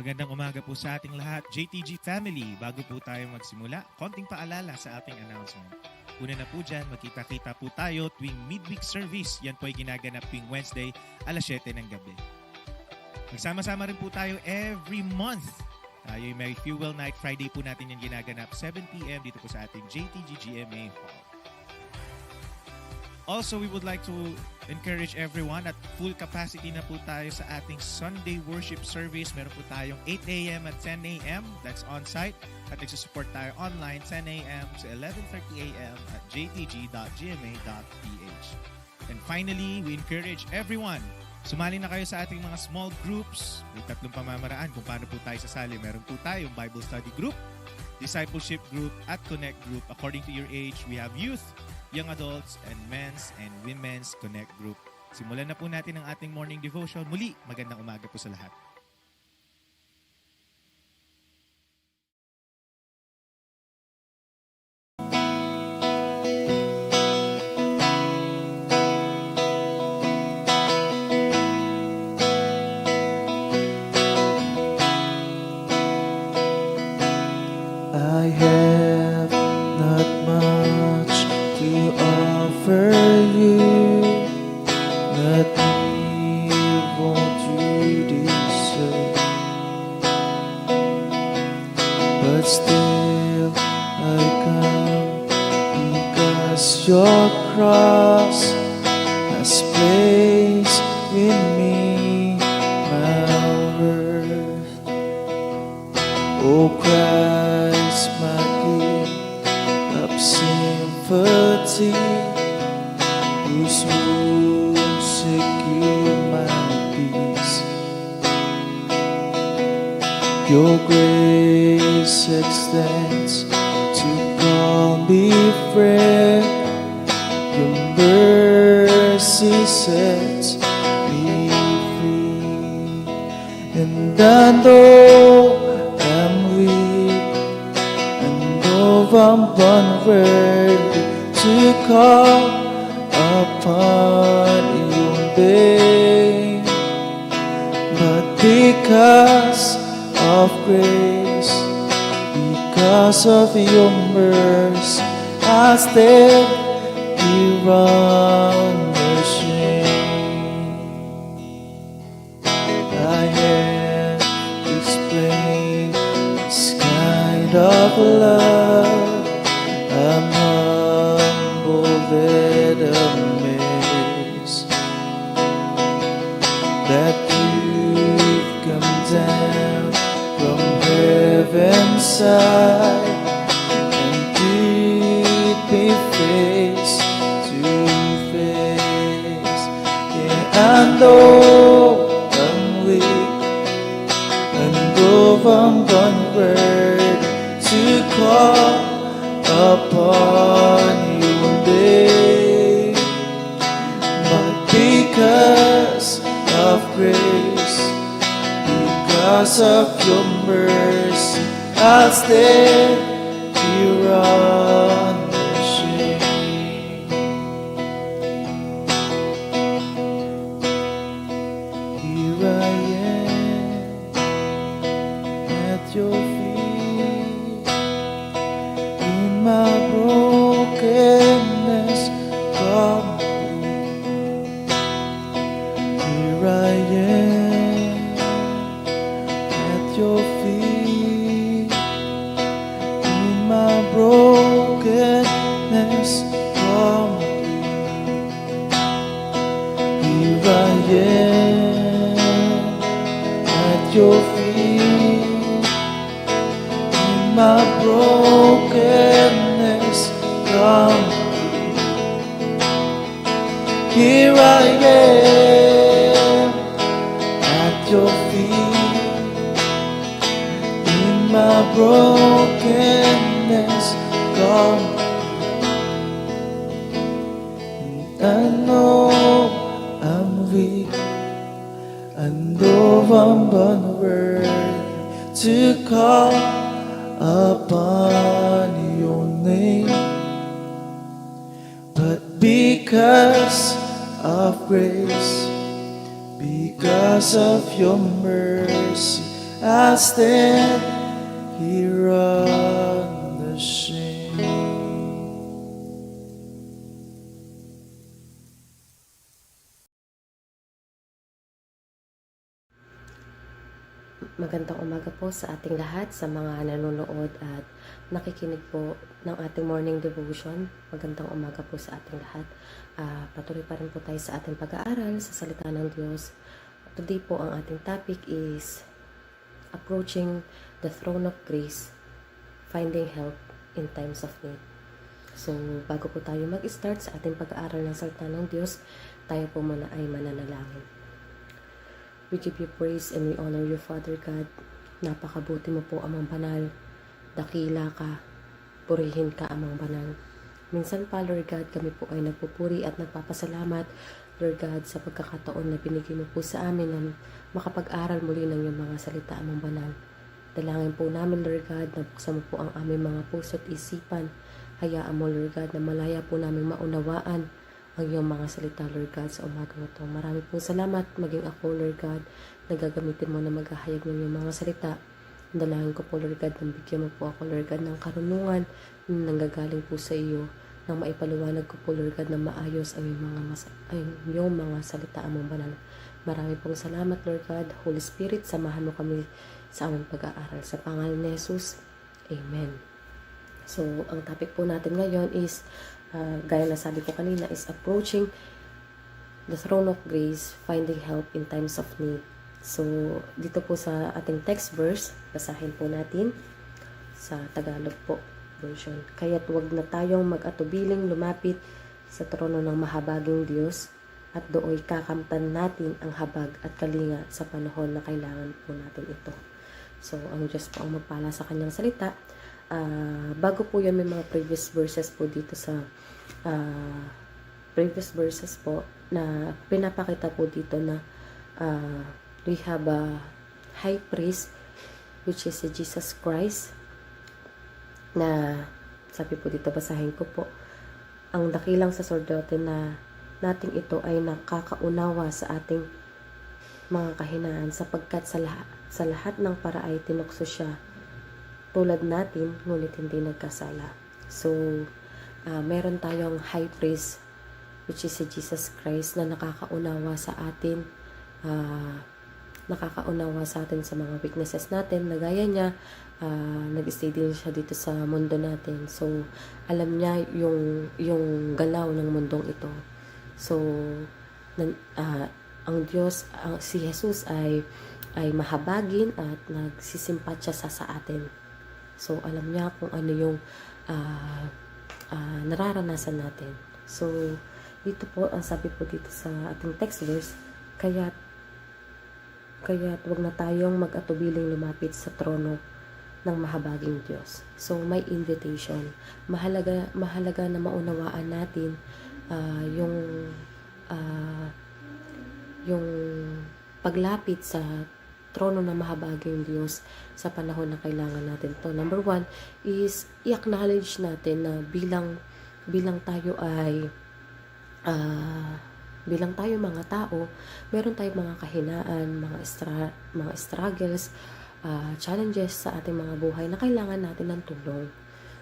Magandang umaga po sa ating lahat, JTG family. Bago po tayo magsimula, konting paalala sa ating announcement. Una na po dyan, magkita-kita po tayo tuwing midweek service. Yan po ay ginaganap tuwing Wednesday, alas 7 ng gabi. Magsama-sama rin po tayo every month. Tayo yung may Fuel Night Friday po natin yung ginaganap 7 p.m. dito po sa ating JTG GMA Hall. Also, we would like to encourage everyone at full capacity na po tayo sa ating Sunday worship service. Meron po tayong 8 a.m. at 10 a.m. That's on-site. At nagsusupport tayo online 10 a.m. to 11:30 a.m. at jtg.gma.ph. And finally, we encourage everyone, sumali na kayo sa ating mga small groups. May 3 pamamaraan kung paano po tayo sasali. Meron po tayong Bible study group, discipleship group, at connect group. According to your age, we have youth, young adults, and men's and women's connect group. Simulan na po natin ang ating morning devotion. Muli, magandang umaga po sa lahat. I have not much to offer you, not even you deserve, but still I come because your cross has placed in me my worth. Oh Christ, my gift of sympathy, whose wounds secure my peace. Your grace extends to call me friend. Your mercy sets me free, and I know I'm weak, and though I'm unworthy to call upon your name, but because of grace, because of your mercy, I stand here unashamed. I have explained this kind of love. I'm humbled and amazed that you've come down from heaven's side and greet me face to face. Yeah, I know I'm weak, and though I'm unworthy to call upon your name, but because of grace, because of your mercy, I'll stand here unashamed. Here I am at your feet, in my brokenness complete. Here I am at your feet, in my brokenness complete. Here I am at your feet, in my brokenness complete. Here I am at your feet, in my brokenness complete. I know I'm weak, and though I'm unworthy to call upon your name, but because of grace, because of your mercy, I stand here unashamed. Magandang umaga po sa ating lahat, sa mga nanonood at nakikinig po ng ating morning devotion. Magandang umaga po sa ating lahat. Patuloy pa rin po tayo sa ating pag-aaral sa salita ng Diyos. Today po ang ating topic is approaching the throne of grace, finding help in times of need. So, bago po tayo mag-start sa ating pag-aaral ng salita ng Diyos, tayo po muna ay mananalangin. We give you praise and we honor you, Father God. Napakabuti mo po, Amang Banal. Dakila ka. Purihin ka, Amang Banal. Minsan pa, Lord God, kami po ay nagpupuri at nagpapasalamat, Lord God, sa pagkakataon na binigay mo po sa amin na makapag-aral muli ng iyong mga salita, Amang Banal. Dalangin po namin, Lord God, na buksan mo po ang aming mga puso at isipan. Hayaan mo, Lord God, na malaya po namin maunawaan ang iyong mga salita, Lord God, sa umaga na ito. Marami pong salamat, maging ako, Lord God, na gagamitin mo na maghahayag ng iyong mga salita. Dalangin ko po, Lord God, na bigyan mo po ako, Lord God, ng karunungan na nanggagaling po sa iyo, nang maipaliwanag ko po, Lord God, na maayos ang iyong mga salita, Amang Banal. Marami pong salamat, Lord God. Holy Spirit, samahan mo kami sa aming pag-aaral. Sa pangalan ni Jesus, Amen. So, ang topic po natin ngayon is gaya na sabi ko kanina, is approaching the throne of grace, finding help in times of need. So, dito po sa ating text verse, basahin po natin sa Tagalog po version. Kaya't huwag na tayong mag-atubiling lumapit sa trono ng mahabaging Diyos at dooy kakamtan natin ang habag at kalinga sa panahon na kailangan po natin ito. So, ang Diyos po ang magpala sa kanyang salita. Bago po yun, may mga previous verses po dito sa previous verses po na pinapakita po dito na we have a high priest which is Jesus Christ, na sabi po dito, basahin ko po, ang dakilang saserdote na nating ito ay nakakaunawa sa ating mga kahinaan, sapagkat sa lahat ng paraay tinukso siya tulad natin, ngunit hindi nagkasala. So, meron tayong high priest, which is si Jesus Christ, na nakakaunawa sa atin, sa mga weaknesses natin, na gaya niya, nag-stay din siya dito sa mundo natin. So, alam niya yung galaw ng mundong ito. So, ang Diyos, si Jesus ay mahabagin at nagsisimpatya sa atin. So, alam niya kung ano yung nararanasan natin. So, dito po, ang sabi po dito sa ating text verse, kaya't huwag na tayong mag-atubiling lumapit sa trono ng mahabaging Diyos. So, may invitation. Mahalaga na maunawaan natin yung paglapit sa trono ng mahabaging Diyos sa panahon na kailangan natin to. Number 1 is i-acknowledge natin na bilang tayo ay bilang tayo mga tao, meron tayong mga kahinaan, mga struggles, challenges sa ating mga buhay na kailangan natin ng tulong.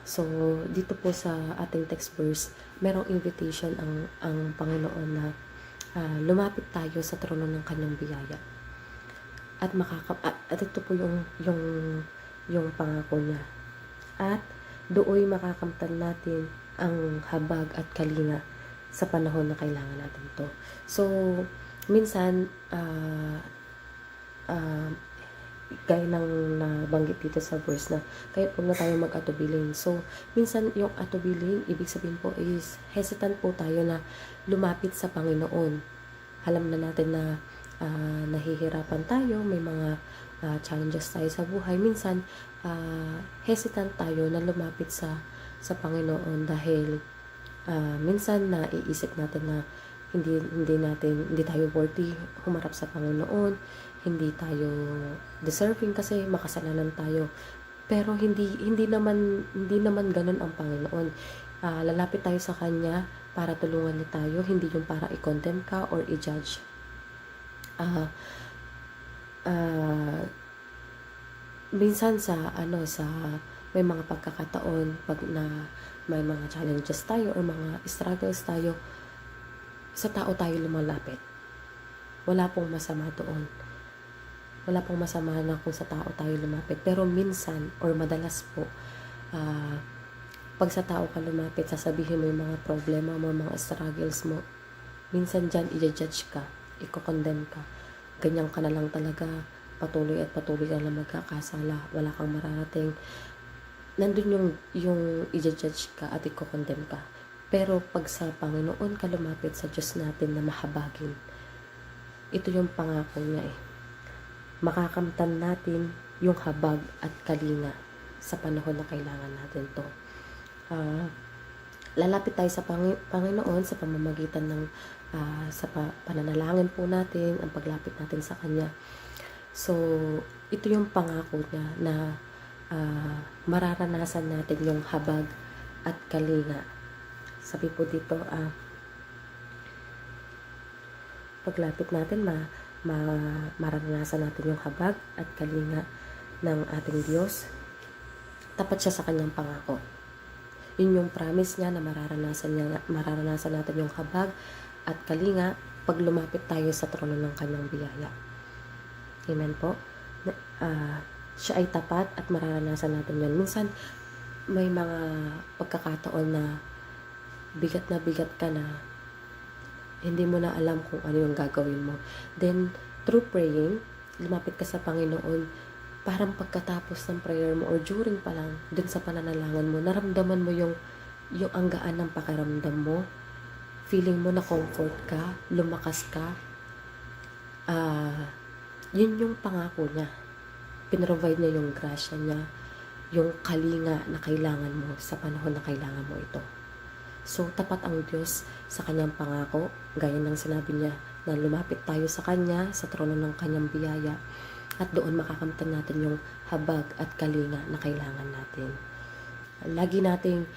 So, dito po sa ating text verse, merong invitation ang Panginoon na lumapit tayo sa trono ng kanyang biyaya. At ito po yung pangako niya. At dooy makakamtan natin ang habag at kalinga sa panahon na kailangan natin to. So, minsan, gaya ng nabanggit dito sa verse na kaya huwag na tayo mag-atubiling. So, minsan yung atubiling, ibig sabihin po is hesitant po tayo na lumapit sa Panginoon. Alam na natin na nahihirapan tayo, may mga challenges tayo sa buhay. Minsan, hesitant tayo na lumapit sa Panginoon dahil minsan naiisip natin na hindi tayo worthy humarap sa Panginoon, hindi tayo deserving kasi makasalanan tayo. Pero hindi naman ganun ang Panginoon. Lalapit tayo sa Kanya para tulungan niya tayo, hindi yung para i-condemn ka or i-judge. minsan sa may mga pagkakataon pag na may mga challenges tayo or mga struggles tayo, sa tao tayo lumalapit. Wala pong masama doon. Wala pong masama na kung sa tao tayo lumapit. Pero minsan or madalas po, pag sa tao ka lumapit, sasabihin mo yung mga problema mo, mga struggles mo. Minsan dyan, i-judge ka, i-condemn ka. Ganyan ka na lang talaga, patuloy at patuloy ka lang magkakasala. Wala kang mararating. Nandun yung i-judge ka at i-condemn ka. Pero pag sa Panginoon ka lumapit, sa Diyos natin na mahabagin, ito yung pangako niya makakamtan natin yung habag at kalinga sa panahon na kailangan natin to. Lalapit tayo sa Panginoon sa pamamagitan ng pananalangin po natin, ang paglapit natin sa Kanya. So, ito yung pangako niya na mararanasan natin yung habag at kalinga. Sabi po dito, paglapit natin, mararanasan natin yung habag at kalinga ng ating Diyos. Tapat siya sa Kanyang pangako. Yun yung promise niya na mararanasan natin yung habag at kalinga pag lumapit tayo sa trono ng Kanyang biyaya. Amen po. Siya ay tapat at mararanasan natin yun. Minsan, may mga pagkakataon na bigat ka na hindi mo na alam kung ano yung gagawin mo. Then, through praying, lumapit ka sa Panginoon, parang pagkatapos ng prayer mo or during pa lang, dun sa pananalangan mo, naramdaman mo yung anggaan ng pakiramdam mo. Feeling mo na comfort ka, lumakas ka. Yun yung pangako niya. Pinrovide niya yung grasya niya, yung kalinga na kailangan mo sa panahon na kailangan mo ito. So, tapat ang Diyos sa Kanyang pangako, gaya ng sinabi niya na lumapit tayo sa Kanya, sa trono ng Kanyang biyaya, at doon makakamtan natin yung habag at kalinga na kailangan natin. Lagi nating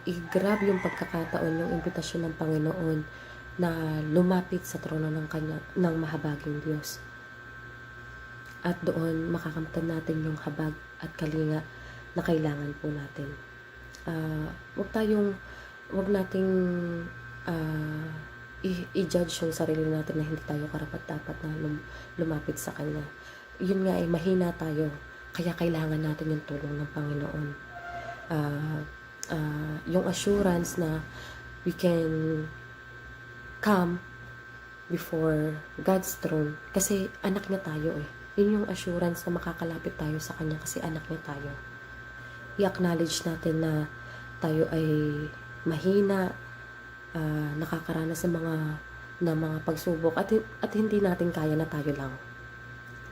i-grab yung pagkakataon, yung imbitasyon ng Panginoon na lumapit sa trono ng mahabaging Diyos. At doon makakamtan natin yung habag at kalinga na kailangan po natin. Huwag nating i-judge yung sarili natin na hindi tayo karapat-dapat na lumapit sa Kanya. Yun nga mahina tayo, kaya kailangan natin yung tulong ng Panginoon. Yung assurance na we can come before God's throne kasi anak niya tayo Yun yung assurance na makakalapit tayo sa Kanya kasi anak niya tayo. I-acknowledge natin na tayo ay mahina, nakakaranas ng mga pagsubok at hindi natin kaya na tayo lang.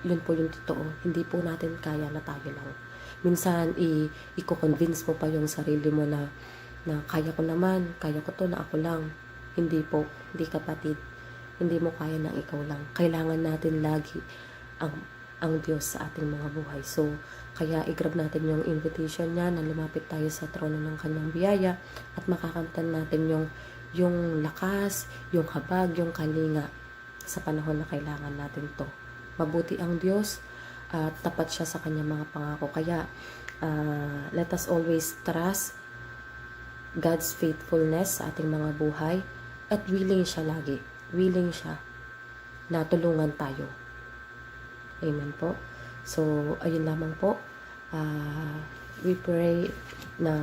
Yun po yung totoo. Hindi po natin kaya na tayo lang. Minsan i-convince mo pa yung sarili mo na kaya ko naman, kaya ko to na ako lang. Hindi po, hindi kapatid. Hindi mo kaya na ikaw lang. Kailangan natin lagi ang Diyos sa ating mga buhay. So, kaya i-grab natin yung invitation niya na lumapit tayo sa trono ng Kanyang biyaya at makakamtan natin yung lakas, yung habag, yung kalinga sa panahon na kailangan natin to. Mabuti ang Diyos at tapat siya sa Kanyang mga pangako. Kaya, let us always trust God's faithfulness sa ating mga buhay at willing siya lagi. Willing siya na tulungan tayo. Amen po. So, ayun lamang po. We pray na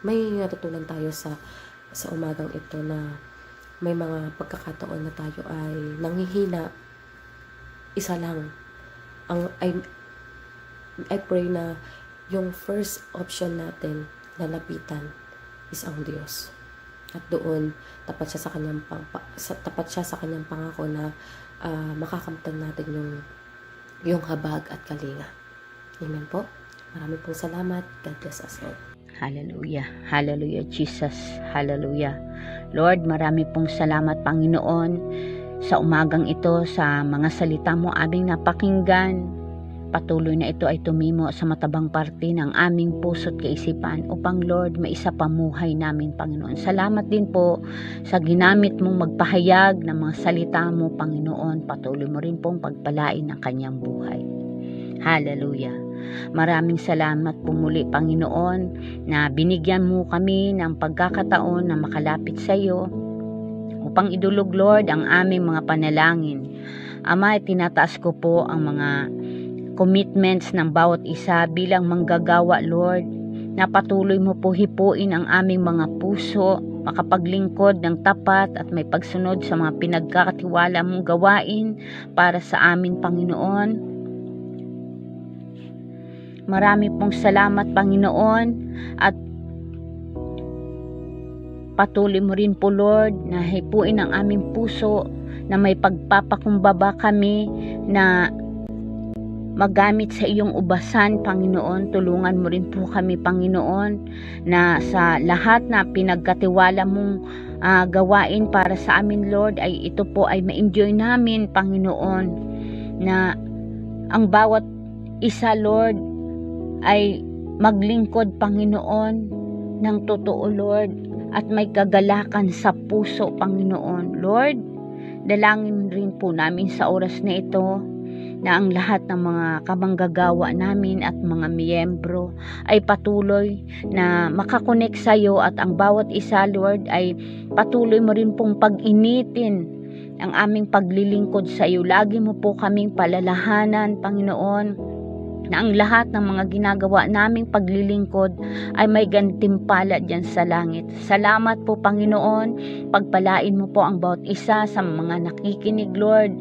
may natutunan tayo sa umagang ito na may mga pagkakataon na tayo ay nanghihina. Isa lang. I pray na yung first option natin na lapitan is ang Diyos. At doon, tapat siya sa kanyang pangako na makakamtan natin yung habag at kalinga. Amen po. Maraming pong salamat. God bless us all. Hallelujah. Hallelujah, Jesus. Hallelujah. Lord, marami pong salamat, Panginoon, sa umagang ito, sa mga salita mo aming napakinggan. Patuloy na ito ay tumimo sa matabang parte ng aming puso't kaisipan upang, Lord, maisapamuhay namin, Panginoon. Salamat din po sa ginamit mong magpahayag ng mga salita mo, Panginoon. Patuloy mo rin pong pagpalain ng kanyang buhay. Hallelujah. Maraming salamat po muli, Panginoon, na binigyan mo kami ng pagkakataon na makalapit sa iyo upang idulog, Lord, ang aming mga panalangin. Ama, tinataas ko po ang mga commitments ng bawat isa bilang manggagawa, Lord, na patuloy mo po hipuin ang aming mga puso, makapaglingkod ng tapat at may pagsunod sa mga pinagkakatiwala mong gawain para sa amin, Panginoon. Marami pong salamat, Panginoon, at patuloy mo rin po, Lord, na hipuin ang aming puso, na may pagpapakumbaba kami, na magamit sa iyong ubasan, Panginoon. Tulungan mo rin po kami, Panginoon, na sa lahat na pinagkatiwala mong gawain para sa amin, Lord, ay ito po ay ma-enjoy namin, Panginoon, na ang bawat isa, Lord, ay maglingkod, Panginoon, ng totoo, Lord, at may kagalakan sa puso, Panginoon. Lord, dalangin rin po namin sa oras na ito na ang lahat ng mga kamanggagawa namin at mga miyembro ay patuloy na makakonek sa iyo, at ang bawat isa, Lord, ay patuloy mo rin pong pag-initin ang aming paglilingkod sa iyo. Lagi mo po kaming palalahanan, Panginoon, na ang lahat ng mga ginagawa naming paglilingkod ay may gantimpala dyan sa langit. Salamat po, Panginoon. Pagpalain mo po ang bawat isa sa mga nakikinig, Lord.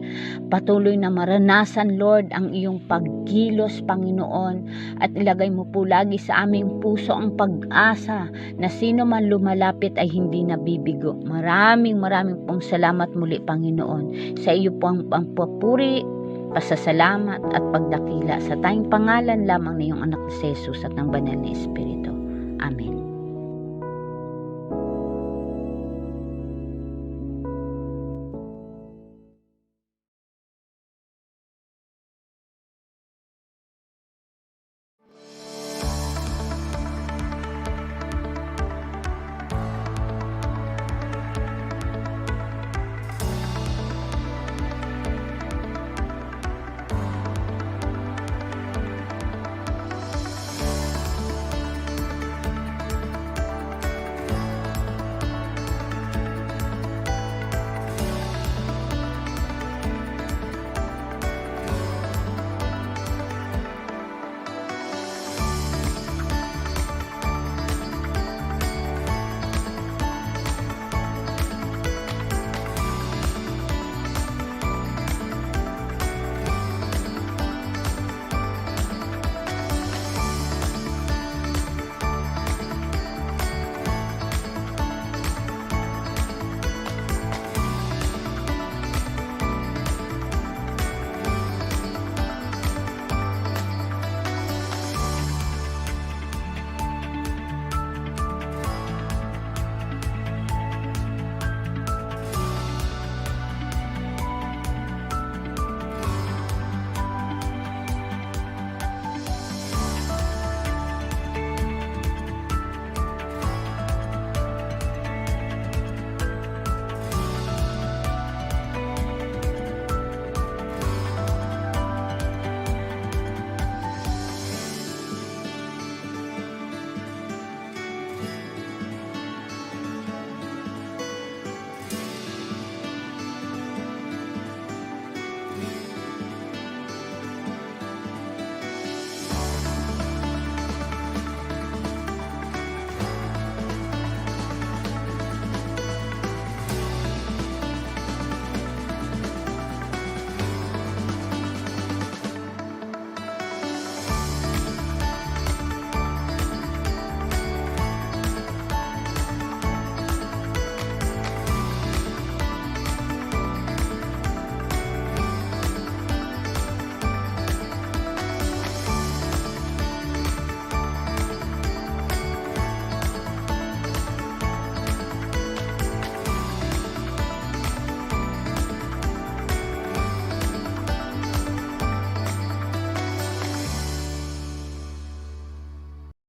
Patuloy na maranasan, Lord, ang iyong pagkilos, Panginoon. At ilagay mo po lagi sa aming puso ang pag-asa na sino man lumalapit ay hindi nabibigo. Maraming pong salamat muli, Panginoon. Sa iyo po ang papuri, pasasalamat at pagdakila sa tayong pangalan lamang na iyong anak na si Jesus at ng banal na Espiritu. Amen.